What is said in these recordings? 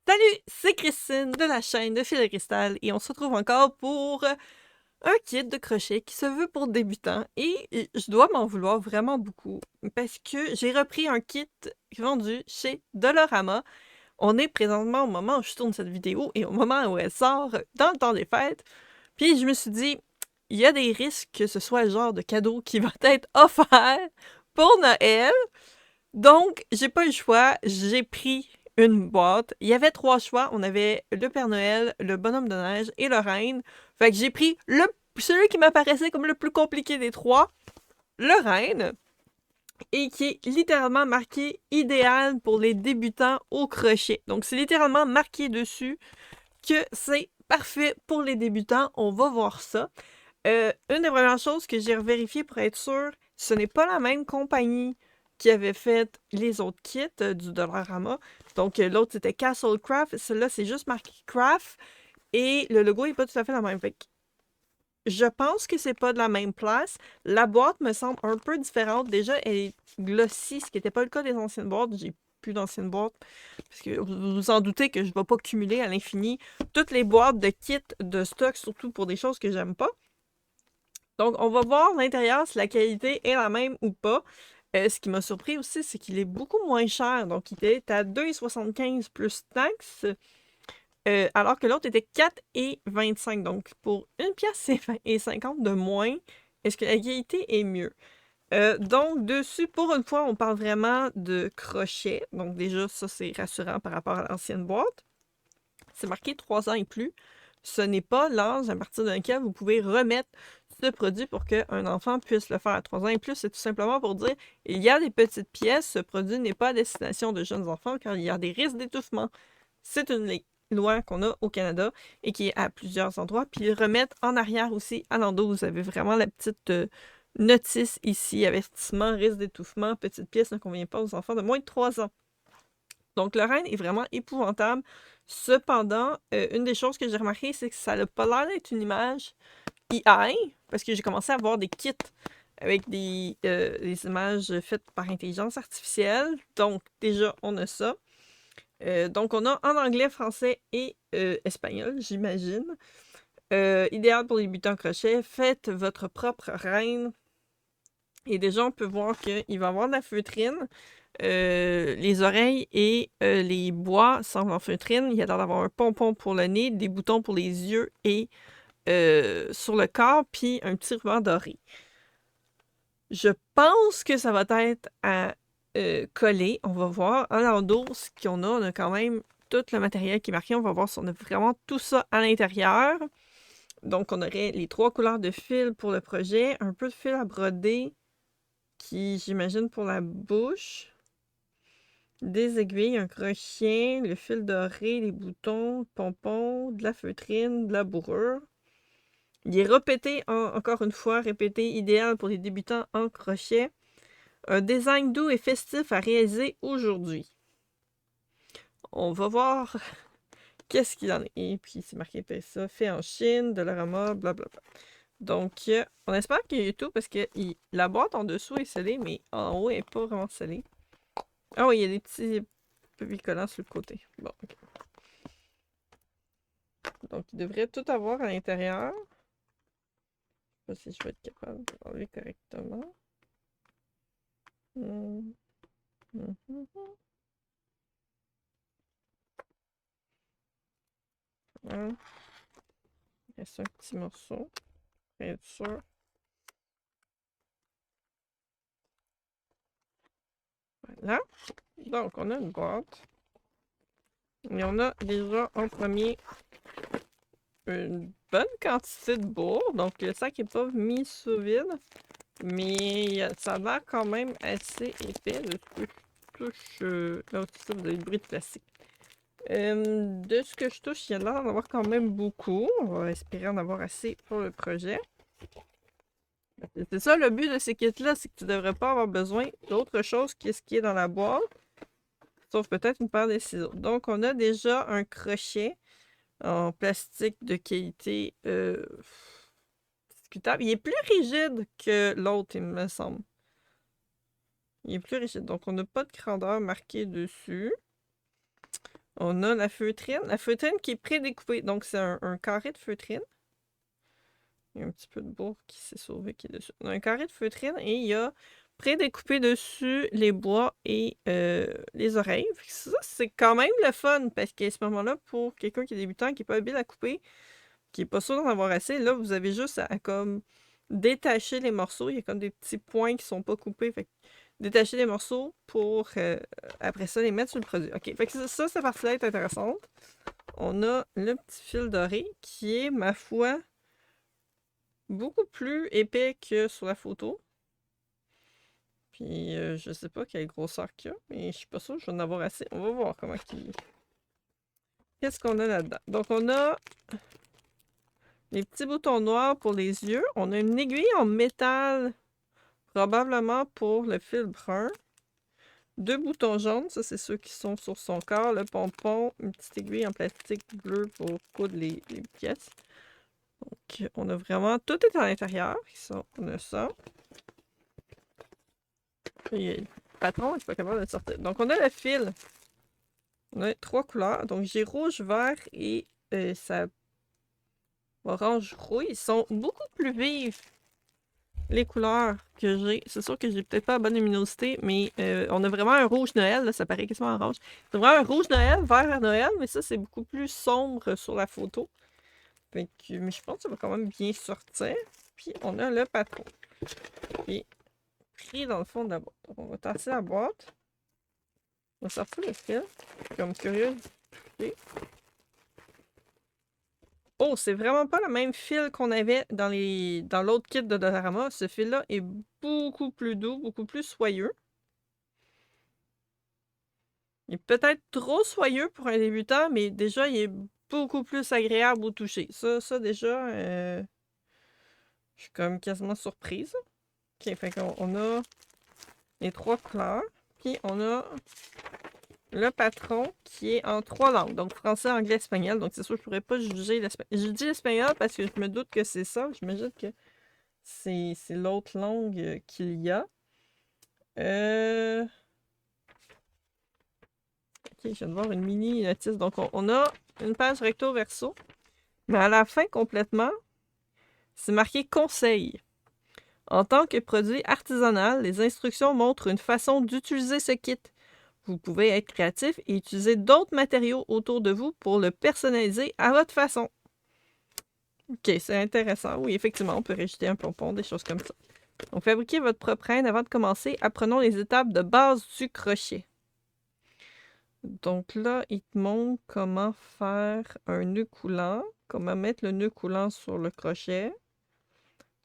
Salut, c'est Christine de la chaîne de Fil de Cristal et on se retrouve encore pour un kit de crochet qui se veut pour débutants et je dois m'en vouloir vraiment beaucoup parce que j'ai repris un kit vendu chez Dollarama. On est présentement au moment où je tourne cette vidéo et au moment où elle sort dans le temps des fêtes. Puis je me suis dit, il y a des risques que ce soit le genre de cadeau qui va être offert pour Noël. Donc, j'ai pas eu le choix, j'ai pris une boîte. Il y avait 3 choix. On avait le Père Noël, le Bonhomme de neige et le Reine. Fait que j'ai pris celui qui m'apparaissait comme le plus compliqué des 3, le Reine, et qui est littéralement marqué idéal pour les débutants au crochet. Donc, c'est littéralement marqué dessus que c'est parfait pour les débutants. On va voir ça. Une des premières choses que j'ai vérifié pour être sûr, ce n'est pas la même compagnie qui avait fait les autres kits du Dollarama. Donc, l'autre, c'était Castle Craft. Celui-là, c'est juste marqué Craft. Et le logo n'est pas tout à fait le même. Fait que je pense que c'est pas de la même place. La boîte me semble un peu différente. Déjà, elle est glossy, ce qui n'était pas le cas des anciennes boîtes. J'ai plus d'anciennes boîtes. Parce que vous vous en doutez que je ne vais pas cumuler à l'infini toutes les boîtes de kits de stock, surtout pour des choses que j'aime pas. Donc, on va voir l'intérieur si la qualité est la même ou pas. Ce qui m'a surpris aussi, c'est qu'il est beaucoup moins cher. Donc, il est à 2,75 plus taxes, alors que l'autre était 4,25. Donc, pour une pièce et 50 de moins, est-ce que la qualité est mieux? Donc, dessus, pour une fois, on parle vraiment de crochet. Donc, déjà, ça, c'est rassurant par rapport à l'ancienne boîte. C'est marqué 3 ans et plus. Ce n'est pas l'âge à partir duquel vous pouvez remettre ce produit pour qu'un enfant puisse le faire à 3 ans et plus. C'est tout simplement pour dire il y a des petites pièces, ce produit n'est pas à destination de jeunes enfants car il y a des risques d'étouffement. C'est une loi qu'on a au Canada et qui est à plusieurs endroits. Puis ils remettent en arrière aussi à l'endos. Vous avez vraiment la petite notice ici, avertissement, risque d'étouffement, petite pièce ne convient pas aux enfants de moins de 3 ans. Donc, le Reine est vraiment épouvantable. Cependant, une des choses que j'ai remarqué, c'est que ça n'a pas l'air d'être une image AI, parce que j'ai commencé à voir des kits avec des images faites par intelligence artificielle. Donc, déjà, on a ça. Donc, on a en anglais, français et espagnol, j'imagine. Idéal pour les débutants crochet. Faites votre propre reine. Et déjà, on peut voir qu'il va y avoir de la feutrine. Les oreilles et les bois semblent en feutrine. Il y a l'air d'avoir un pompon pour le nez, des boutons pour les yeux et sur le corps, puis un petit ruban doré. Je pense que ça va être à coller. On va voir. En l'endos, ce qu'on a, on a quand même tout le matériel qui est marqué. On va voir si on a vraiment tout ça à l'intérieur. Donc, on aurait les 3 couleurs de fil pour le projet, un peu de fil à broder qui, j'imagine, pour la bouche. Des aiguilles, un crochet, le fil doré, les boutons, pompons, de la feutrine, de la bourrure. Il est répété, encore une fois, répété, idéal pour les débutants en crochet. Un design doux et festif à réaliser aujourd'hui. On va voir qu'est-ce qu'il en est. Et puis, c'est marqué ça, fait en Chine, Dollarama, blablabla. Donc, on espère qu'il y a tout parce que la boîte en dessous est scellée, mais en haut, elle n'est pas vraiment scellée. Ah oui, il y a des petits collants sur le côté. Bon, ok. Donc, il devrait tout avoir à l'intérieur. Je sais pas si je vais être capable de l'enlever correctement. Voilà. Il reste un petit morceau. Pour être sûr. Voilà. Donc, on a une boîte. Et on a déjà en premier une bonne quantité de bourre. Donc, le sac n'est pas mis sous vide. Mais ça a l'air quand même assez épais. De ce que je touche. Là aussi, ça, vous avez le bruit de plastique. De ce que je touche, il y a l'air d'en avoir quand même beaucoup. On va espérer en avoir assez pour le projet. C'est ça le but de ces kits-là, c'est que tu ne devrais pas avoir besoin d'autre chose que ce qui est dans la boîte. Sauf peut-être une paire de ciseaux. Donc, on a déjà un crochet en plastique de qualité discutable. Il est plus rigide que l'autre, il me semble. Il est plus rigide. Donc, on n'a pas de grandeur marquée dessus. On a la feutrine qui est prédécoupée. Donc, c'est un carré de feutrine. Il y a un petit peu de bourre qui s'est sauvé qui est dessus. On a un carré de feutrine et il y a prédécoupé dessus les bois et les oreilles. Ça, c'est quand même le fun parce qu'à ce moment-là, pour quelqu'un qui est débutant, qui n'est pas habile à couper, qui n'est pas sûr d'en avoir assez, là, vous avez juste à comme détacher les morceaux. Il y a comme des petits points qui sont pas coupés. Fait que détacher les morceaux pour après ça les mettre sur le produit. OK. Fait que ça, cette partie-là est intéressante. On a le petit fil doré qui est, ma foi, beaucoup plus épais que sur la photo. Puis je sais pas quelle grosseur qu'il y a, mais je suis pas sûre que je vais en avoir assez. On va voir comment il... Qu'est-ce qu'on a là-dedans? Donc on a les petits boutons noirs pour les yeux. On a une aiguille en métal, probablement pour le fil brun. 2 boutons jaunes, ça c'est ceux qui sont sur son corps. Le pompon, une petite aiguille en plastique bleu pour coudre les pièces. Donc on a vraiment... Tout est à l'intérieur. On a ça. Et le patron n'est pas capable de le sortir. Donc on a le fil. On a 3 couleurs. Donc j'ai rouge, vert et ça orange rouille. Ils sont beaucoup plus vives, les couleurs que j'ai. C'est sûr que j'ai peut-être pas la bonne luminosité, mais on a vraiment un rouge Noël. Là, ça paraît quasiment orange. C'est vraiment un rouge Noël, vert Noël, mais ça c'est beaucoup plus sombre sur la photo. Fait que, mais je pense que ça va quand même bien sortir. Puis on a le patron qui est pris dans le fond de la boîte. Donc on va tasser la boîte. On va sortir le fil. Comme curieux. Oh, c'est vraiment pas le même fil qu'on avait dans l'autre kit de Dollarama. Ce fil-là est beaucoup plus doux, beaucoup plus soyeux. Il est peut-être trop soyeux pour un débutant, mais déjà, il est beaucoup plus agréable au toucher. Ça déjà, je suis comme quasiment surprise. Ok, fait qu'on a les 3 couleurs. Puis on a le patron qui est en 3 langues. Donc français, anglais, espagnol. Donc c'est sûr que je pourrais pas juger l'espagnol. Je dis l'espagnol parce que je me doute que c'est ça. J'imagine que c'est l'autre langue qu'il y a. Ok, je viens de voir une mini notice. Donc on a une page recto verso. Mais à la fin, complètement, c'est marqué conseil. En tant que produit artisanal, les instructions montrent une façon d'utiliser ce kit. Vous pouvez être créatif et utiliser d'autres matériaux autour de vous pour le personnaliser à votre façon. Ok, c'est intéressant. Oui, effectivement, on peut rajouter un pompon, des choses comme ça. Donc, fabriquez votre propre aide avant de commencer. Apprenons les étapes de base du crochet. Donc là, il te montre comment faire un nœud coulant, comment mettre le nœud coulant sur le crochet.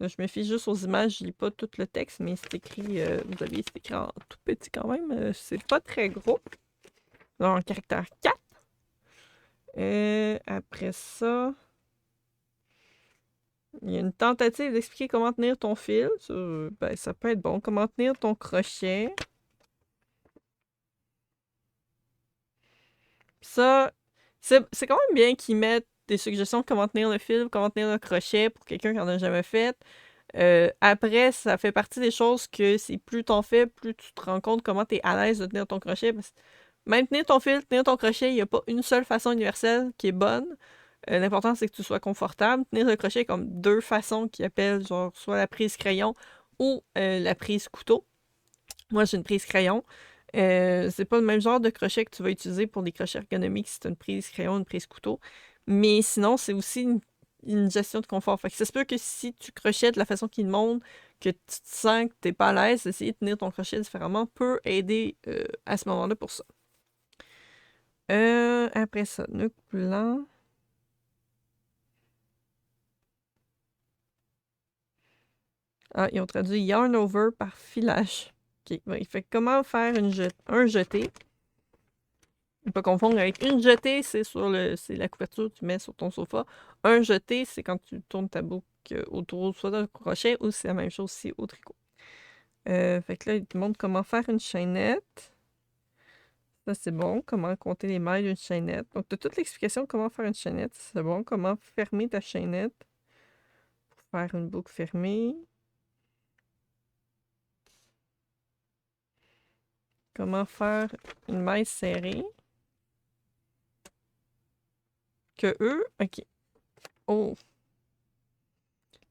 Là, je me fie juste aux images, je lis pas tout le texte, mais c'est écrit, vous voyez, c'est écrit en tout petit quand même. C'est pas très gros. Là, en caractère 4. Après ça, il y a une tentative d'expliquer comment tenir ton fil. Ça, ben, ça peut être bon. Comment tenir ton crochet. Ça, c'est quand même bien qu'ils mettent des suggestions de comment tenir le fil, comment tenir le crochet pour quelqu'un qui en a jamais fait. Après, ça fait partie des choses que c'est plus t'en fais, plus tu te rends compte comment tu es à l'aise de tenir ton crochet. Parce que même tenir ton fil, tenir ton crochet, il n'y a pas une seule façon universelle qui est bonne. L'important, c'est que tu sois confortable. Tenir le crochet comme 2 façons qui appellent genre soit la prise crayon ou la prise couteau. Moi, j'ai une prise crayon. C'est pas le même genre de crochet que tu vas utiliser pour des crochets ergonomiques si tu as une prise crayon, une prise couteau. Mais sinon, c'est aussi une gestion de confort. Fait que ça se peut que si tu crochettes de la façon qu'il montre, que tu te sens que t'es pas à l'aise, essayer de tenir ton crochet différemment peut aider à ce moment-là pour ça. Après ça, nœud coulant. Ah, ils ont traduit yarn over par filage. Ok, bon, il fait comment faire un jeté. Ne pas confondre avec une jetée, c'est la couverture que tu mets sur ton sofa. Un jeté, c'est quand tu tournes ta boucle autour soit d'un crochet ou c'est la même chose aussi au tricot. Fait que là, il te montre comment faire une chaînette. Ça, c'est bon. Comment compter les mailles d'une chaînette. Donc, tu as toute l'explication de comment faire une chaînette. C'est bon. Comment fermer ta chaînette pour faire une boucle fermée. Comment faire une maille serrée. que eux. OK. Oh.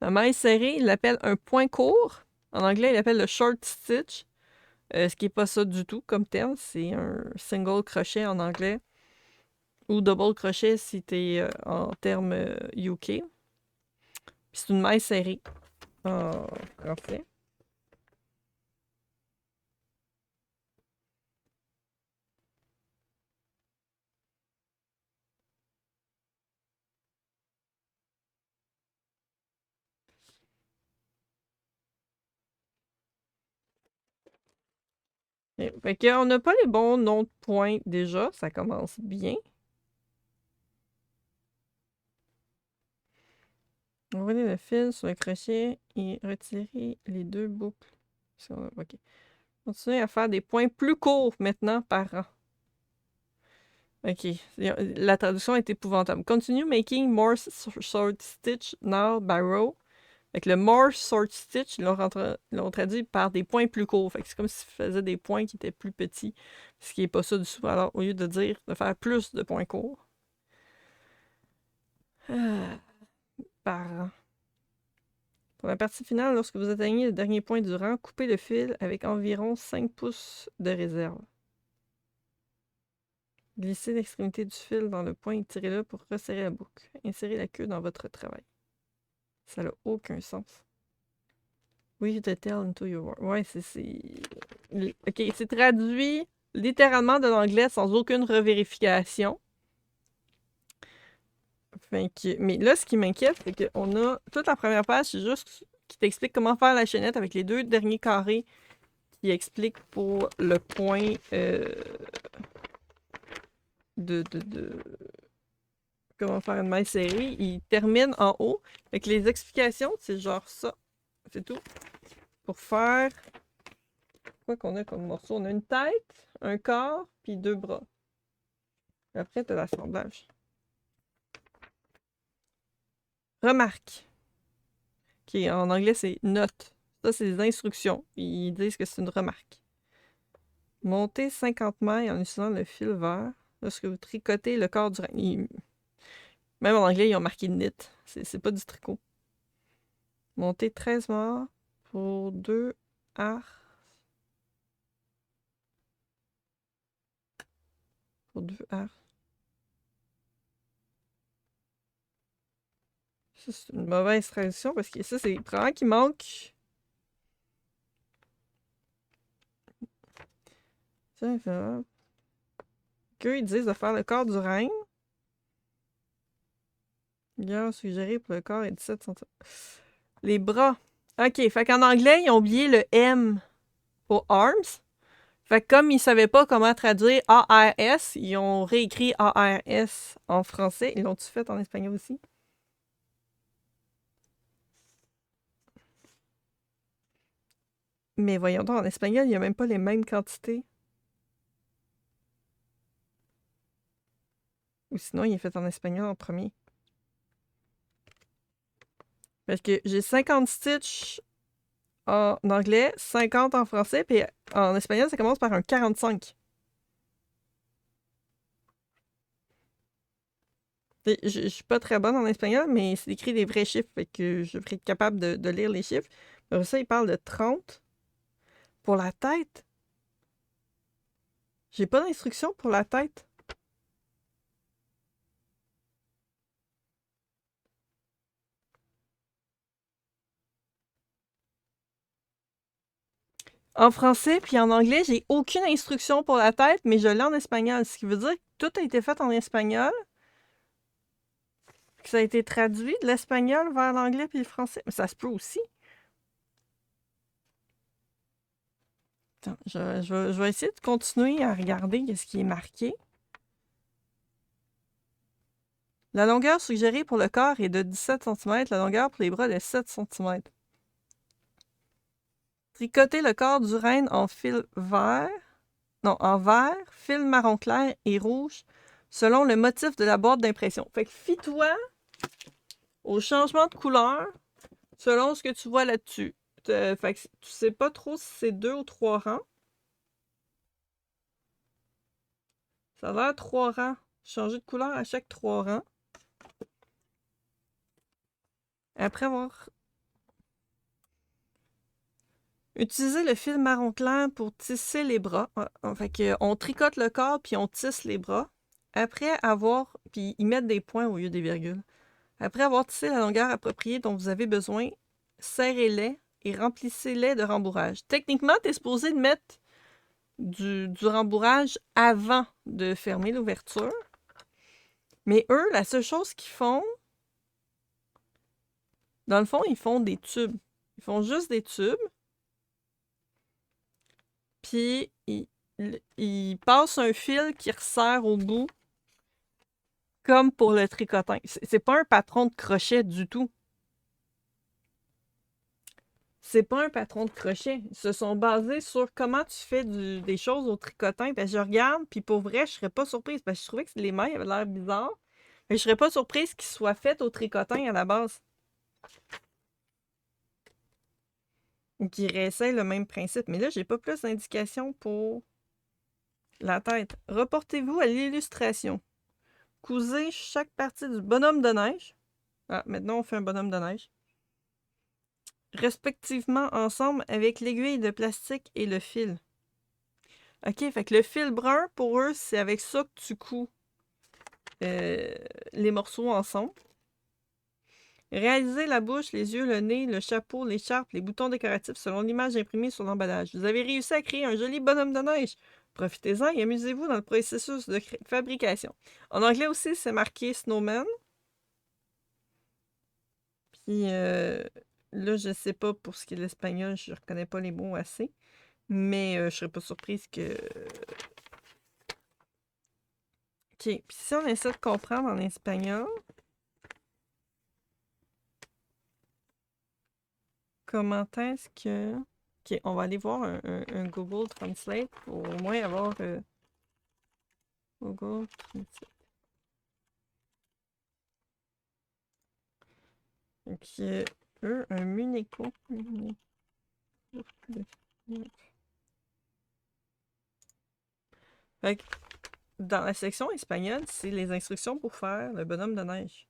La maille serrée, il l'appelle un point court. En anglais, il l'appelle le short stitch. Ce qui n'est pas ça du tout comme terme. C'est un single crochet en anglais. Ou double crochet si tu es en termes UK. Puis c'est une maille serrée en français. Fait qu'on n'a pas les bons noms de points déjà. Ça commence bien. Enroulez le fil sur le crochet et retirez les deux boucles. OK. Continuez à faire des points plus courts maintenant par rang. OK. La traduction est épouvantable. Continue making more short stitch now by row. Avec le more short stitch, ils l'ont traduit par des points plus courts. Fait que c'est comme s'ils faisaient des points qui étaient plus petits. Ce qui n'est pas ça du tout. Alors, au lieu de dire de faire plus de points courts. Par rang. Pour la partie finale, lorsque vous atteignez le dernier point du rang, coupez le fil avec environ 5 pouces de réserve. Glissez l'extrémité du fil dans le point et tirez-le pour resserrer la boucle. Insérez la queue dans votre travail. Ça n'a aucun sens. Weave the tail into your work. Ouais, OK, c'est traduit littéralement de l'anglais sans aucune revérification. Mais là, ce qui m'inquiète, c'est qu'on a toute la première page, c'est juste qui t'explique comment faire la chaînette avec les deux derniers carrés qui expliquent pour le point comment faire une maille serrée. Il termine en haut. Avec les explications, c'est genre ça. C'est tout. Pour faire... Quoi qu'on a comme morceau? On a une tête, un corps, puis deux bras. Après, t'as l'assemblage. Remarque. OK, en anglais, c'est note. Ça, c'est des instructions. Ils disent que c'est une remarque. Montez 50 mailles en utilisant le fil vert lorsque vous tricotez le corps du rein. Même en anglais, ils ont marqué knit. C'est pas du tricot. Montez 13 mailles pour 2 arcs. Pour 2 arcs. Ça, c'est une mauvaise traduction parce que ça, c'est vraiment qu'il manque. Tiens, qu'eux, ils disent de faire le corps du rein. Longueur suggérée pour le corps est 17 cm. Les bras. OK, fait qu'en anglais, ils ont oublié le M pour arms. Fait que comme ils savaient pas comment traduire ARS, ils ont réécrit ARS en français. Ils l'ont-tu fait en espagnol aussi? Mais voyons donc, en espagnol, il n'y a même pas les mêmes quantités. Ou sinon, il est fait en espagnol en premier. Parce que j'ai 50 stitches en anglais, 50 en français, puis en espagnol, ça commence par un 45. Je suis pas très bonne en espagnol, mais c'est écrit des vrais chiffres, fait que je serais capable de lire les chiffres. Après ça, il parle de 30 pour la tête. J'ai pas d'instruction pour la tête. En français puis en anglais, j'ai aucune instruction pour la tête, mais je l'ai en espagnol. Ce qui veut dire que tout a été fait en espagnol. Que ça a été traduit de l'espagnol vers l'anglais puis le français. Mais ça se peut aussi. Attends, je vais essayer de continuer à regarder ce qui est marqué. La longueur suggérée pour le corps est de 17 cm, la longueur pour les bras de 7 cm. Tricoter le corps du renne en fil vert, non, en vert, fil marron clair et rouge, selon le motif de la boîte d'impression. Fait que fie-toi au changement de couleur selon ce que tu vois là-dessus. Fait que tu sais pas trop si c'est 2 ou 3 rangs. Ça a l'air 3 rangs. Changer de couleur à chaque 3 rangs. Après avoir utilisé le fil marron clair pour tisser les bras, fait que on tricote le corps puis on tisse les bras. Après avoir, puis ils mettent des points au lieu des virgules. Après avoir tissé la longueur appropriée dont vous avez besoin, serrez-les et remplissez-les de rembourrage. Techniquement, tu es supposé de mettre du rembourrage avant de fermer l'ouverture. Mais eux, la seule chose qu'ils font, dans le fond, ils font des tubes. Ils font juste des tubes. Puis, ils passent un fil qui resserre au bout, comme pour le tricotin. C'est pas un patron de crochet du tout. C'est pas un patron de crochet. Ils se sont basés sur comment tu fais des choses au tricotin. Je regarde, puis pour vrai, je serais pas surprise. Parce que je trouvais que les mailles avaient l'air bizarres. Mais je serais pas surprise qu'ils soient faits au tricotin à la base. Ou qu'ils réessayent le même principe. Mais là, j'ai pas plus d'indications pour la tête. Reportez-vous à l'illustration. Cousez chaque partie du bonhomme de neige. Ah, maintenant on fait un bonhomme de neige. Respectivement ensemble avec l'aiguille de plastique et le fil. Ok, fait que le fil brun, pour eux, c'est avec ça que tu couds les morceaux ensemble. Réalisez la bouche, les yeux, le nez, le chapeau, l'écharpe, les boutons décoratifs selon l'image imprimée sur l'emballage. Vous avez réussi à créer un joli bonhomme de neige. Profitez-en et amusez-vous dans le processus de fabrication. En anglais aussi, c'est marqué Snowman. Puis là, je sais pas pour ce qui est de l'espagnol, je reconnais pas les mots assez. Mais je serais pas surprise que. Ok, puis si on essaie de comprendre en espagnol. Comment est-ce que. Ok, on va aller voir un Google Translate pour au moins avoir Google Translate. Ok, eux, un Munico. Fait que dans la section espagnole, c'est les instructions pour faire le bonhomme de neige.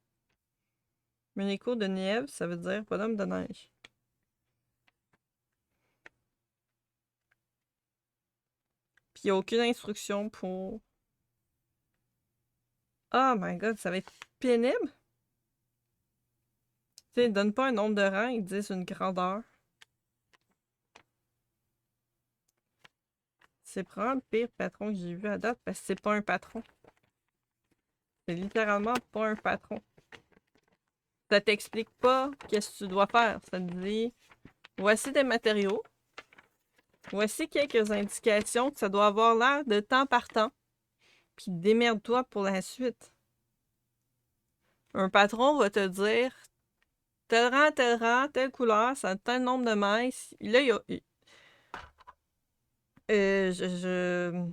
Munico de nieve, ça veut dire bonhomme de neige. Puis il n'y a aucune instruction pour. Oh my god, ça va être pénible. Tu sais, ils donnent pas un nombre de rangs, ils disent une grandeur. C'est probablement le pire patron que j'ai vu à date parce que c'est pas un patron. C'est littéralement pas un patron. Ça t'explique pas qu'est-ce que tu dois faire. Ça te dit, voici des matériaux. Voici quelques indications que ça doit avoir l'air de temps par temps. Puis démerde-toi pour la suite. Un patron va te dire tel rang, telle couleur, ça a tel nombre de mailles. Là, il y a. Je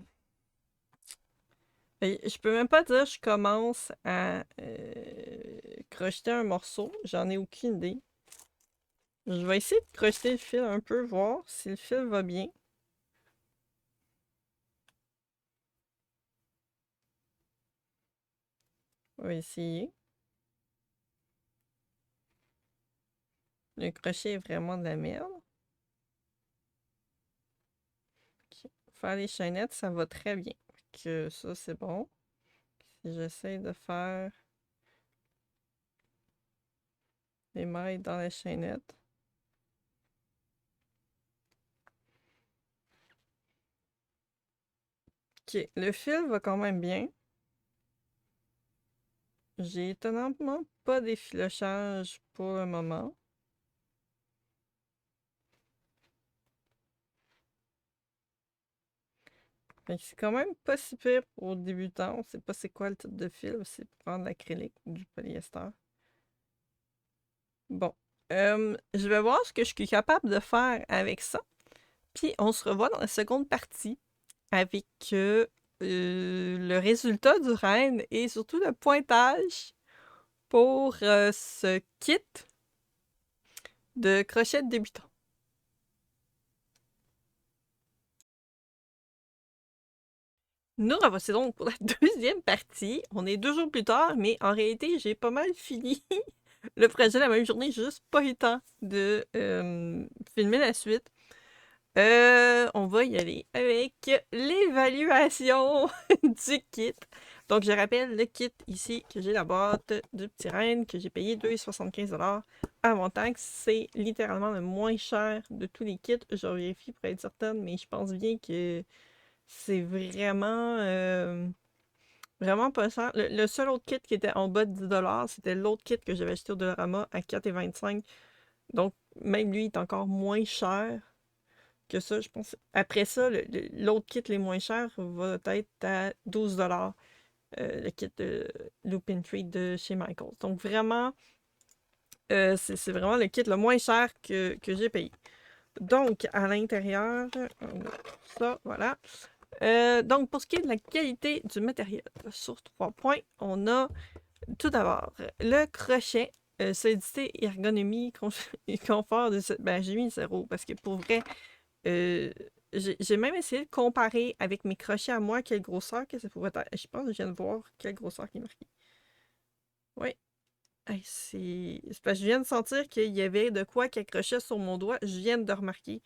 peux même pas dire je commence à crocheter un morceau. J'en ai aucune idée. Je vais essayer de crocheter le fil un peu, voir si le fil va bien. On va essayer. Le crochet est vraiment de la merde. Ok. Faire les chaînettes, ça va très bien. Que ça, c'est bon. Si j'essaie de faire les mailles dans la chaînette. Ok, le fil va quand même bien. J'ai étonnamment pas d'effilochage pour le moment. C'est quand même pas si pire pour débutants. On sait pas c'est quoi le type de fil. C'est pour prendre l'acrylique ou du polyester. Bon. Je vais voir ce que je suis capable de faire avec ça. Puis on se revoit dans la seconde partie avec le résultat du règne et surtout le pointage pour ce kit de crochet de débutant. Nous revoici donc pour la deuxième partie. On est 2 jours plus tard, mais en réalité, j'ai pas mal fini le projet la même journée. J'ai juste pas eu le temps de filmer la suite. On va y aller avec l'évaluation du kit. Donc, je rappelle le kit ici, que j'ai la boîte du petit reine, que j'ai payé 2,75$ avant taxe. C'est littéralement le moins cher de tous les kits. Je vérifie pour être certaine, mais je pense bien que c'est vraiment pas cher. Le seul autre kit qui était en bas de 10$, c'était l'autre kit que j'avais acheté au Dollarama à 4,25$. Donc, même lui est encore moins cher que ça, je pense. Après ça, l'autre kit les moins chers va être à 12$, le kit de Loop and Treat de chez Michaels. Donc vraiment, c'est vraiment le kit le moins cher que j'ai payé. Donc, à l'intérieur, ça, voilà. Donc, pour ce qui est de la qualité du matériel, sur 3 points, on a tout d'abord le crochet, solidité, ergonomie, confort de ben, j'ai mis 0 parce que pour vrai, j'ai même essayé de comparer avec mes crochets à moi quelle grosseur que ça pouvait être. Je pense que je viens de voir quelle grosseur qui est marquée. Oui. Hey, c'est parce que je viens de sentir qu'il y avait de quoi qui accrochait sur mon doigt. Je viens de remarquer.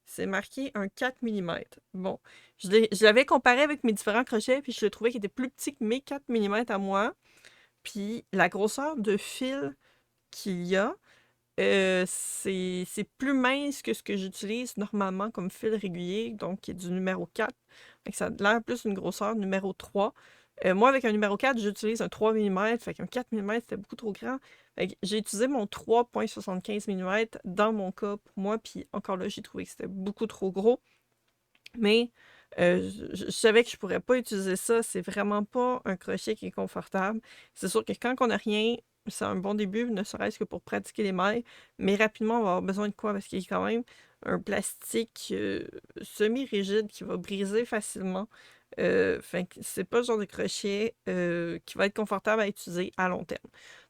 C'est marqué un 4 mm. Bon, je l'avais comparé avec mes différents crochets, puis je le trouvais qu'il était plus petit que mes 4 mm à moi. Puis la grosseur de fil qu'il y a, c'est plus mince que ce que j'utilise normalement comme fil régulier, donc qui est du numéro 4. Fait que ça a l'air plus une grosseur numéro 3. Moi, avec un numéro 4, j'utilise un 3 mm, fait qu'un 4 mm, c'était beaucoup trop grand. Fait que j'ai utilisé mon 3,75 mm dans mon cas pour moi, puis encore là, j'ai trouvé que c'était beaucoup trop gros. Mais je savais que je pourrais pas utiliser ça. C'est vraiment pas un crochet qui est confortable. C'est sûr que quand on n'a rien, c'est un bon début, ne serait-ce que pour pratiquer les mailles. Mais rapidement, on va avoir besoin de quoi? Parce qu'il y a quand même un plastique semi-rigide qui va briser facilement. Fait que c'est pas le genre de crochet qui va être confortable à utiliser à long terme.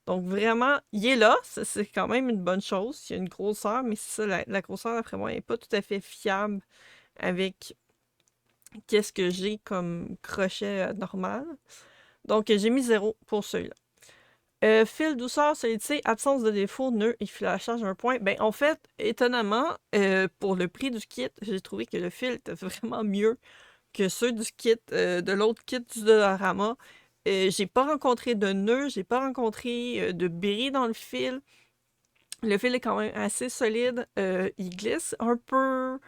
Donc vraiment, il est là, c'est quand même une bonne chose. Il y a une grosseur, mais c'est ça, la grosseur, d'après moi, n'est pas tout à fait fiable avec qu'est-ce que j'ai comme crochet normal. Donc, j'ai mis 0 pour celui-là. Fil, douceur, solidité, absence de défaut, nœud et filachage, un point. Ben, en fait, étonnamment, pour le prix du kit, j'ai trouvé que le fil était vraiment mieux que ceux du kit, de l'autre kit du Dollarama. J'ai pas rencontré de nœud, j'ai pas rencontré de bris dans le fil. Le fil est quand même assez solide. Il glisse un peu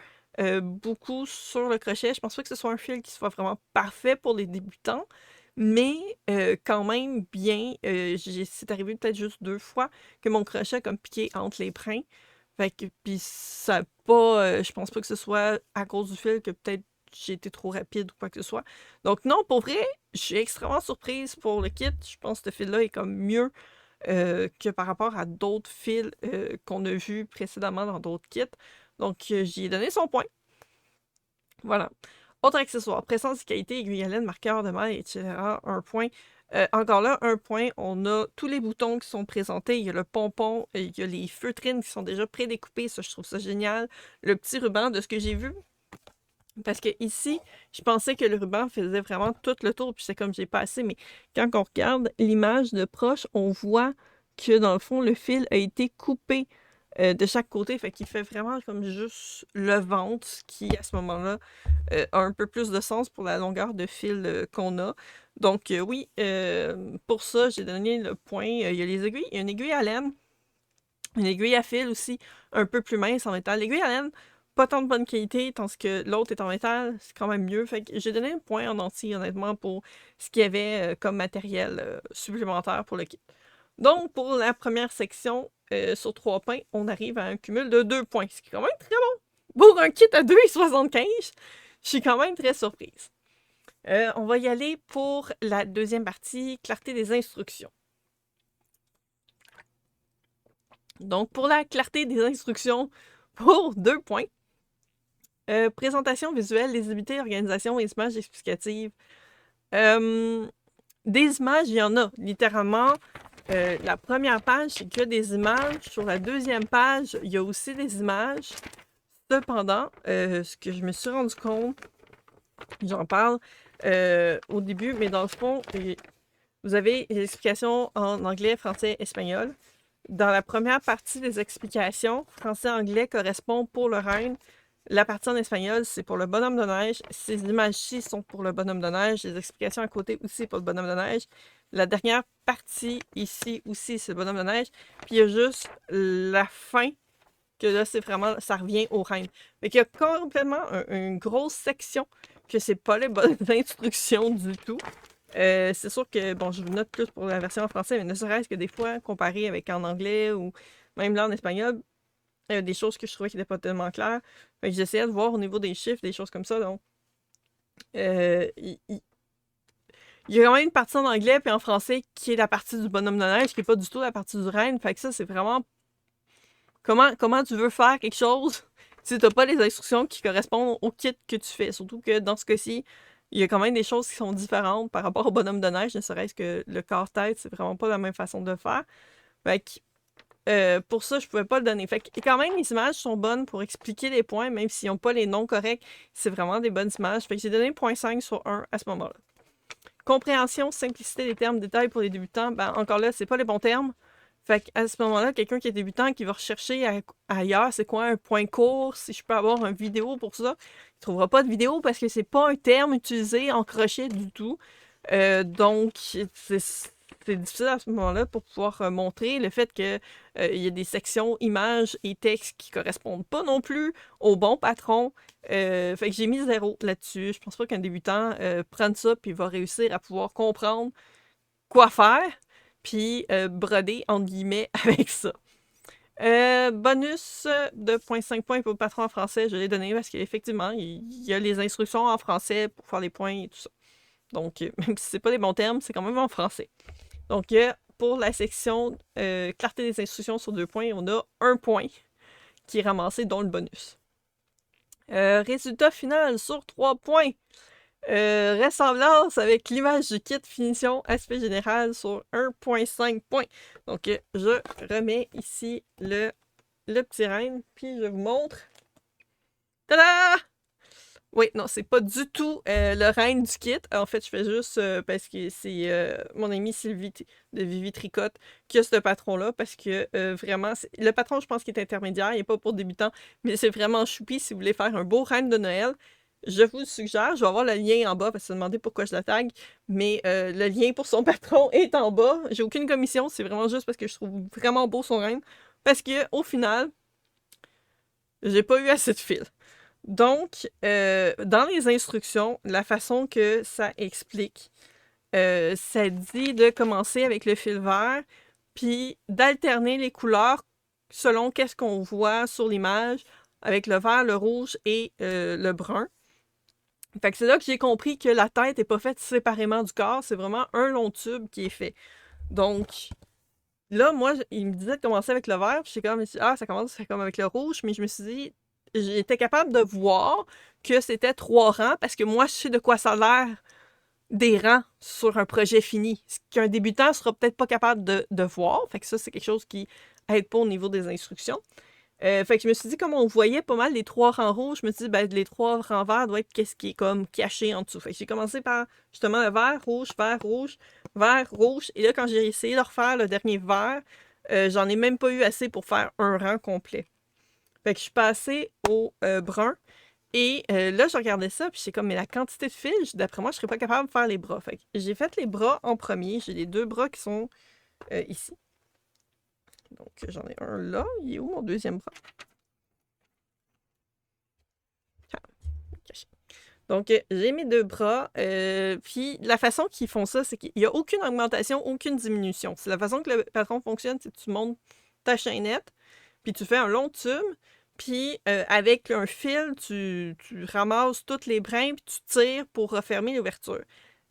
beaucoup sur le crochet. Je pense pas que ce soit un fil qui soit vraiment parfait pour les débutants, mais quand même bien. C'est arrivé peut-être juste 2 fois que mon crochet a comme piqué entre les brins. Fait que, puis ça a pas. Je pense pas que ce soit à cause du fil que peut-être j'ai été trop rapide ou quoi que ce soit. Donc non, pour vrai, je suis extrêmement surprise pour le kit. Je pense que ce fil-là est comme mieux que par rapport à d'autres fils qu'on a vus précédemment dans d'autres kits. Donc, j'y ai donné son point. Voilà. Autre accessoire, présence de qualité, aiguille à laine, marqueur de maille, etc. Un point. Encore là, un point. On a tous les boutons qui sont présentés. Il y a le pompon, il y a les feutrines qui sont déjà prédécoupées. Ça, je trouve ça génial. Le petit ruban, de ce que j'ai vu. Parce que ici, je pensais que le ruban faisait vraiment tout le tour, puis c'est comme j'ai pas assez, mais quand on regarde l'image de proche, on voit que dans le fond, le fil a été coupé de chaque côté, fait qu'il fait vraiment comme juste le ventre, ce qui à ce moment-là a un peu plus de sens pour la longueur de fil qu'on a. Donc oui, pour ça, j'ai donné le point. Il y a les aiguilles, il y a une aiguille à laine, une aiguille à fil aussi, un peu plus mince en métal. L'aiguille à laine, pas tant de bonne qualité, tandis que l'autre est en métal, c'est quand même mieux. Fait que j'ai donné un point en entier, honnêtement, pour ce qu'il y avait comme matériel supplémentaire pour le kit. Donc, pour la première section, sur 3 points, on arrive à un cumul de 2 points, ce qui est quand même très bon. Pour un kit à 2,75, je suis quand même très surprise. On va y aller pour la deuxième partie, clarté des instructions. Donc, pour la clarté des instructions, pour 2 points, présentation visuelle, lisibilité, organisation et images explicatives. Des images, il y en a, littéralement. La première page, c'est que des images. Sur la deuxième page, il y a aussi des images. Cependant, ce que je me suis rendu compte, j'en parle au début, mais dans le fond, vous avez l'explication en anglais, français, espagnol. dans la première partie des explications, français-anglais correspond pour le renne. La partie en espagnol, c'est pour le bonhomme de neige. Ces images-ci sont pour le bonhomme de neige. Les explications à côté aussi pour le bonhomme de neige. La dernière partie ici aussi, c'est le bonhomme de neige. Puis il y a juste la fin, que là, c'est vraiment, ça revient au renne. Fait qu'il y a complètement une grosse section que c'est pas les bonnes instructions du tout. C'est sûr que, bon, je vous note plus pour la version en français, mais ne serait-ce que des fois, comparé avec en anglais ou même là en espagnol, il y a des choses que je trouvais qui n'étaient pas tellement claires. Fait que j'essayais de voir au niveau des chiffres, des choses comme ça. Donc, il y a quand même une partie en anglais puis en français qui est la partie du bonhomme de neige, qui n'est pas du tout la partie du renne. Fait que ça, c'est vraiment comment tu veux faire quelque chose si tu n'as pas les instructions qui correspondent au kit que tu fais. Surtout que dans ce cas-ci, il y a quand même des choses qui sont différentes par rapport au bonhomme de neige, ne serait-ce que le casse-tête, c'est vraiment pas la même façon de le faire. Fait que pour ça, je pouvais pas le donner. Fait que quand même, les images sont bonnes pour expliquer les points, même s'ils n'ont pas les noms corrects, c'est vraiment des bonnes images. Fait que j'ai donné 0.5 sur 1 à ce moment-là. Compréhension, simplicité des termes, détails pour les débutants, ben encore là, c'est pas les bons termes. Fait qu'à ce moment-là, quelqu'un qui est débutant, qui va rechercher ailleurs, c'est quoi un point court, si je peux avoir une vidéo pour ça, il trouvera pas de vidéo parce que c'est pas un terme utilisé en crochet du tout. Donc, c'est difficile à ce moment-là pour pouvoir montrer le fait que il y a des sections images et textes qui correspondent pas non plus au bon patron. Fait que j'ai mis 0 là-dessus. Je pense pas qu'un débutant prenne ça puis va réussir à pouvoir comprendre quoi faire puis broder entre guillemets avec ça. Bonus de 0.5 points pour le patron en français, je l'ai donné parce qu'effectivement, il y a les instructions en français pour faire les points et tout ça. Donc, même si c'est pas les bons termes, c'est quand même en français. Donc, pour la section clarté des instructions sur 2 points, on a 1 point qui est ramassé, dont le bonus. Résultat final sur 3 points. Ressemblance avec l'image du kit, finition, aspect général sur 1.5 points. Donc, je remets ici le petit renne, puis je vous montre. Tada! Oui, non, c'est pas du tout le renne du kit. En fait, je fais juste parce que c'est mon amie Sylvie de Vivi Tricotte qui a ce patron-là, parce que vraiment, le patron, je pense qu'il est intermédiaire, il n'est pas pour débutants, mais c'est vraiment choupi si vous voulez faire un beau renne de Noël. Je vous le suggère, je vais avoir le lien en bas parce que vous me demandez pourquoi je la tag, mais le lien pour son patron est en bas. J'ai aucune commission, c'est vraiment juste parce que je trouve vraiment beau son renne, parce que au final, j'ai pas eu assez de fil. Donc, dans les instructions, la façon que ça explique, ça dit de commencer avec le fil vert, puis d'alterner les couleurs selon qu'est-ce qu'on voit sur l'image, avec le vert, le rouge et le brun. Fait que c'est là que j'ai compris que la tête n'est pas faite séparément du corps, c'est vraiment un long tube qui est fait. Donc, là, moi, il me disait de commencer avec le vert, puis j'étais comme, ah, ça commence comme avec le rouge, mais je me suis dit, j'étais capable de voir que c'était 3 rangs, parce que moi, je sais de quoi ça a l'air des rangs sur un projet fini. Ce qu'un débutant sera peut-être pas capable de voir. Fait que ça, c'est quelque chose qui aide pas au niveau des instructions. Fait que je me suis dit, comme on voyait pas mal les 3 rangs rouges, je me suis dit, ben, les 3 rangs verts doivent être qu'est-ce qui est comme caché en dessous. Fait que j'ai commencé par, justement, le vert, rouge, vert, rouge. Et là, quand j'ai essayé de refaire le dernier vert, j'en ai même pas eu assez pour faire un rang complet. Fait que je suis passée au brun. Et là, je regardais ça, puis j'étais comme, mais la quantité de fils, d'après moi, je serais pas capable de faire les bras. Fait que j'ai fait les bras en premier. J'ai les 2 bras qui sont ici. Donc, j'en ai un là. Il est où mon deuxième bras? Ah, caché. Donc, j'ai mes 2 bras. Puis, la façon qu'ils font ça, c'est qu'il n'y a aucune augmentation, aucune diminution. C'est la façon que le patron fonctionne, c'est que tu montes ta chaînette, puis tu fais un long tube. Puis, avec un fil, tu ramasses toutes les brins, puis tu tires pour refermer l'ouverture.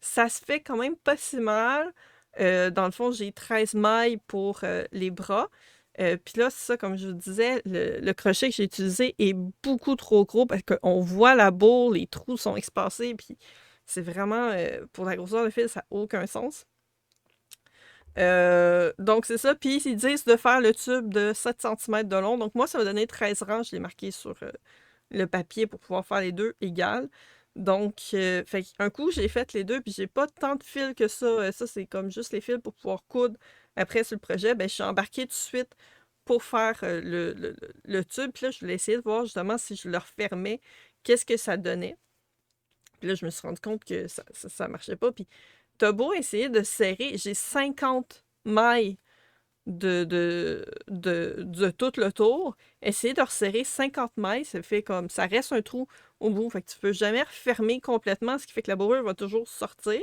Ça se fait quand même pas si mal. Dans le fond, j'ai 13 mailles pour les bras. Puis là, c'est ça, comme je vous disais, le crochet que j'ai utilisé est beaucoup trop gros parce qu'on voit la bourre, les trous sont espacés, puis c'est vraiment, pour la grosseur de fil, ça n'a aucun sens. Donc, c'est ça. Puis, ils disent de faire le tube de 7 cm de long. Donc, moi, ça va donner 13 rangs. Je l'ai marqué sur le papier pour pouvoir faire les deux égales. Donc, fait un coup, j'ai fait les deux, puis j'ai pas tant de fils que ça. Ça, c'est comme juste les fils pour pouvoir coudre après sur le projet, ben, je suis embarquée tout de suite pour faire le tube. Puis là, je voulais essayer de voir justement si je le refermais, qu'est-ce que ça donnait. Puis là, je me suis rendu compte que ça marchait pas. Puis t'as beau essayer de serrer, j'ai 50 mailles de tout le tour. Essayer de resserrer 50 mailles, ça fait comme ça reste un trou au bout. Fait que tu peux jamais refermer complètement, ce qui fait que la bourrure va toujours sortir.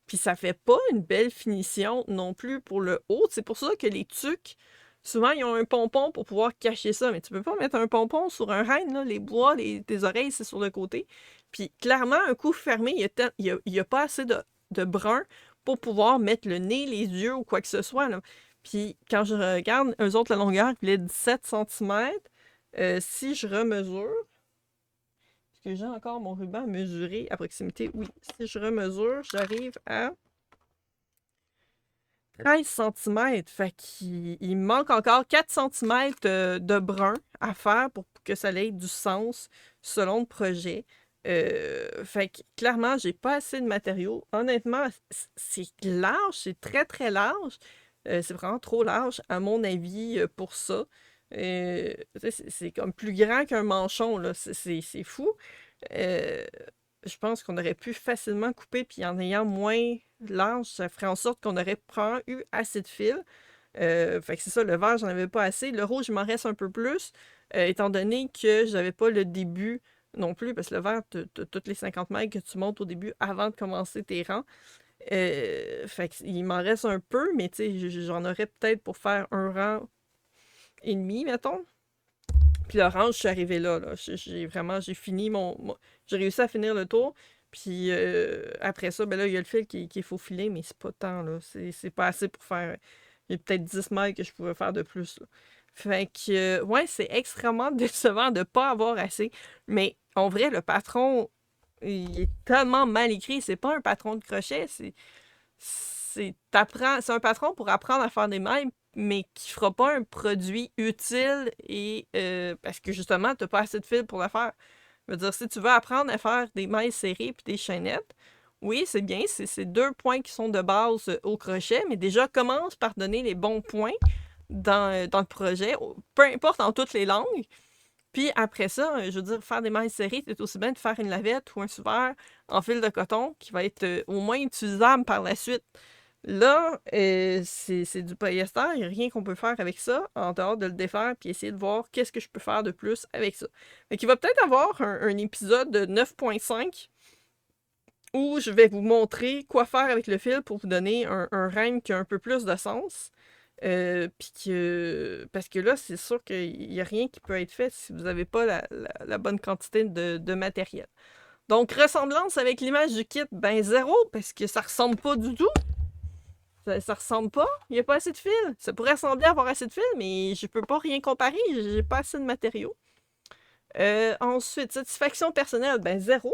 Puis ça fait pas une belle finition non plus pour le haut. C'est pour ça que les tucs, souvent, ils ont un pompon pour pouvoir cacher ça. Mais tu peux pas mettre un pompon sur un renne, là. Les bois, tes oreilles, c'est sur le côté. Puis clairement, un coup fermé, il y a pas assez de brun pour pouvoir mettre le nez, les yeux ou quoi que ce soit, là. Puis quand je regarde, eux autres, la longueur, il voulait 17 cm. Si je remesure, est-ce que j'ai encore mon ruban mesuré à proximité? Oui. Si je remesure, j'arrive à 13 cm. Fait qu'il me manque encore 4 cm de brun à faire pour que ça ait du sens selon le projet. Fait que clairement, j'ai pas assez de matériaux. Honnêtement, c'est large, c'est très très large. C'est vraiment trop large, à mon avis, pour ça. C'est comme plus grand qu'un manchon, là. C'est fou. Euh, je pense qu'on aurait pu facilement couper, puis en ayant moins large, ça ferait en sorte qu'on aurait probablement eu assez de fil. Fait que c'est ça, le vert, j'en avais pas assez. Le rouge, il m'en reste un peu plus, étant donné que j'avais pas le début non plus, parce que le vert, t'as toutes les 50 mètres que tu montes au début avant de commencer tes rangs. Fait qu'il m'en reste un peu, mais tu sais, j'en aurais peut-être pour faire un rang et demi, mettons. Puis l'orange, je suis arrivée là. J'ai fini j'ai réussi à finir le tour. Puis après ça, ben là, il y a le fil qui est faufilé, mais c'est pas tant, là. C'est pas assez pour faire. Il y a peut-être 10 mètres que je pouvais faire de plus, là. Fait que, ouais, c'est extrêmement décevant de pas avoir assez. Mais en vrai, le patron, il est tellement mal écrit. C'est pas un patron de crochet, c'est un patron pour apprendre à faire des mailles, mais qui fera pas un produit utile et parce que justement, t'as pas assez de fil pour le faire. Je veux dire, si tu veux apprendre à faire des mailles serrées puis des chaînettes, oui, c'est bien, c'est 2 points qui sont de base au crochet, mais déjà commence par donner les bons points dans le projet, peu importe en toutes les langues. Puis après ça, je veux dire, faire des mailles serrées, c'est aussi bien de faire une lavette ou un sous-vert en fil de coton qui va être au moins utilisable par la suite. Là, c'est du polyester, il n'y a rien qu'on peut faire avec ça, en dehors de le défaire puis essayer de voir qu'est-ce que je peux faire de plus avec ça. Fait qu'il va peut-être avoir un épisode de 9.5 où je vais vous montrer quoi faire avec le fil pour vous donner un règne qui a un peu plus de sens. Parce que là, c'est sûr qu'il n'y a rien qui peut être fait si vous n'avez pas la bonne quantité de matériel. Donc, ressemblance avec l'image du kit, ben zéro, parce que ça ressemble pas du tout. Ça ressemble pas. Il n'y a pas assez de fil. Ça pourrait ressembler à avoir assez de fil, mais je peux pas rien comparer. J'ai pas assez de matériaux. Ensuite, satisfaction personnelle, ben zéro.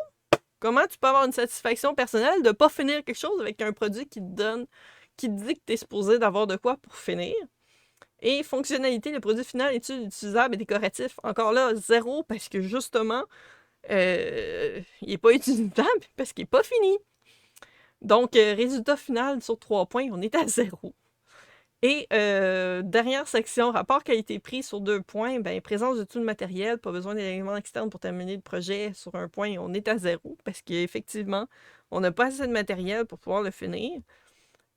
Comment tu peux avoir une satisfaction personnelle de pas finir quelque chose avec un produit qui te dit que tu es supposé d'avoir de quoi pour finir? Et fonctionnalité, le produit final est utilisable et décoratif. Encore là, zéro, parce que justement, il n'est pas utilisable parce qu'il n'est pas fini. Donc, résultat final sur 3 points, on est à 0. Et dernière section, rapport qualité-prix sur 2 points, ben, présence de tout le matériel, pas besoin d'éléments externes pour terminer le projet sur 1 point, on est à 0 parce qu'effectivement, on n'a pas assez de matériel pour pouvoir le finir.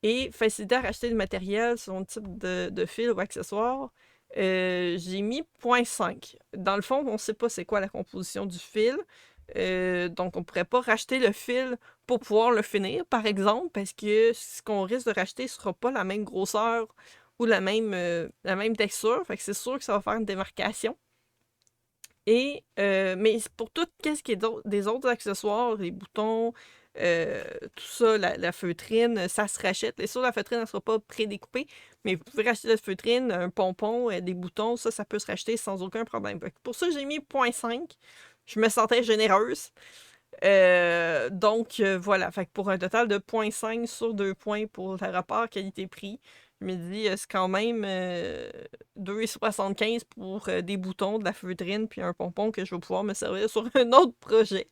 Et facilité à racheter le matériel selon le type de fil ou accessoire, j'ai mis 0.5. Dans le fond, on ne sait pas c'est quoi la composition du fil. Donc, on ne pourrait pas racheter le fil pour pouvoir le finir, par exemple, parce que ce qu'on risque de racheter ne sera pas la même grosseur ou la même texture. Fait que c'est sûr que ça va faire une démarcation. Et, mais pour tout ce qui est des autres accessoires, les boutons, tout ça, la feutrine, ça se rachète. Et sur la feutrine, elle ne sera pas prédécoupée, mais vous pouvez racheter la feutrine, un pompon, des boutons, ça peut se racheter sans aucun problème. Pour ça, j'ai mis 0.5. Je me sentais généreuse. Donc, voilà. Fait que pour un total de 0.5 sur 2 points pour le rapport qualité-prix, je me dis, c'est quand même 2,75 pour des boutons, de la feutrine, puis un pompon que je vais pouvoir me servir sur un autre projet.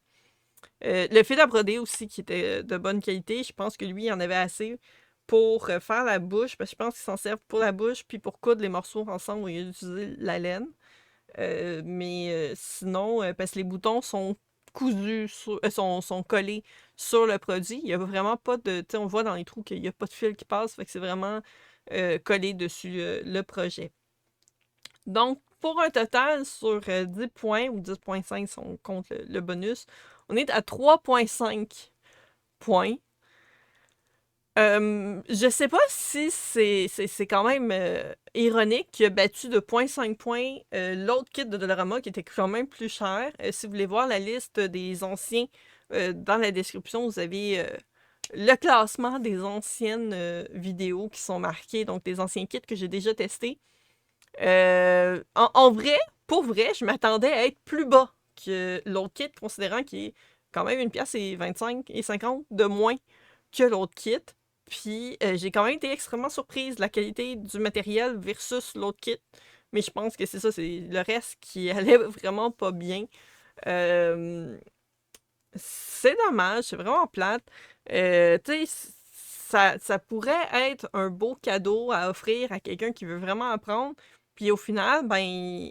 Le fil à broder aussi, qui était de bonne qualité, je pense que lui, il en avait assez pour faire la bouche, parce que je pense qu'ils s'en servent pour la bouche, puis pour coudre les morceaux ensemble, au lieu d'utiliser la laine. Mais sinon, parce que les boutons sont cousus, sont collés sur le produit. Il n'y a vraiment pas de... Tu sais, on voit dans les trous qu'il n'y a pas de fil qui passe, fait que c'est vraiment collé dessus le projet. Donc, pour un total sur 10 points, ou 10,5 si on compte le bonus, on est à 3,5 points. Je sais pas si c'est quand même ironique qu'il a battu de 0,5 points l'autre kit de Dollarama qui était quand même plus cher. Si vous voulez voir la liste des anciens, dans la description, vous avez le classement des anciennes vidéos qui sont marquées, donc des anciens kits que j'ai déjà testés. En vrai, pour vrai, je m'attendais à être plus bas que l'autre kit, considérant qu'il est quand même une pièce et 25 et 50 de moins que l'autre kit. Puis j'ai quand même été extrêmement surprise de la qualité du matériel versus l'autre kit. Mais je pense que c'est ça, c'est le reste qui allait vraiment pas bien. C'est dommage, c'est vraiment plate. Tu sais, ça pourrait être un beau cadeau à offrir à quelqu'un qui veut vraiment apprendre. Puis au final, ben,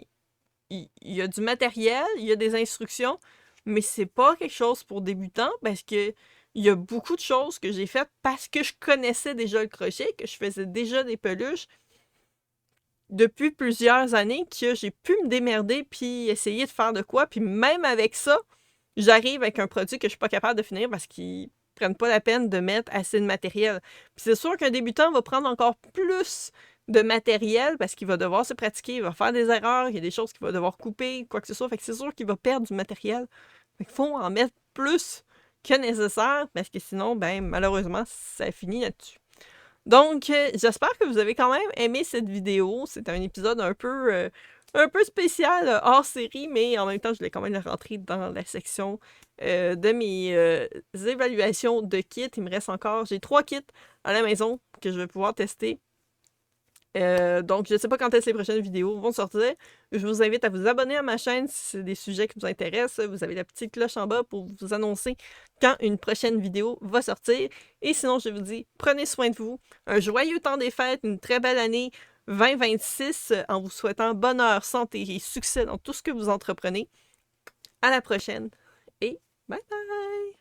il y a du matériel, il y a des instructions, mais c'est pas quelque chose pour débutants parce que il y a beaucoup de choses que j'ai faites parce que je connaissais déjà le crochet, que je faisais déjà des peluches depuis plusieurs années, que j'ai pu me démerder puis essayer de faire de quoi. Puis même avec ça, j'arrive avec un produit que je suis pas capable de finir parce qu'ils prennent pas la peine de mettre assez de matériel. Puis c'est sûr qu'un débutant va prendre encore plus de matériel parce qu'il va devoir se pratiquer, il va faire des erreurs, il y a des choses qu'il va devoir couper, quoi que ce soit. Fait que c'est sûr qu'il va perdre du matériel. Fait qu'il faut en mettre plus que nécessaire parce que sinon, ben malheureusement, ça finit là-dessus. Donc, j'espère que vous avez quand même aimé cette vidéo. C'est un épisode un peu spécial, hors série, mais en même temps, je l'ai quand même rentré dans la section de mes évaluations de kits. Il me reste encore, j'ai 3 kits à la maison que je vais pouvoir tester. Donc, je ne sais pas quand est-ce que les prochaines vidéos vont sortir. Je vous invite à vous abonner à ma chaîne si c'est des sujets qui vous intéressent. Vous avez la petite cloche en bas pour vous annoncer quand une prochaine vidéo va sortir. Et sinon, je vous dis, prenez soin de vous. Un joyeux temps des fêtes, une très belle année 2026 en vous souhaitant bonheur, santé et succès dans tout ce que vous entreprenez. À la prochaine et bye bye!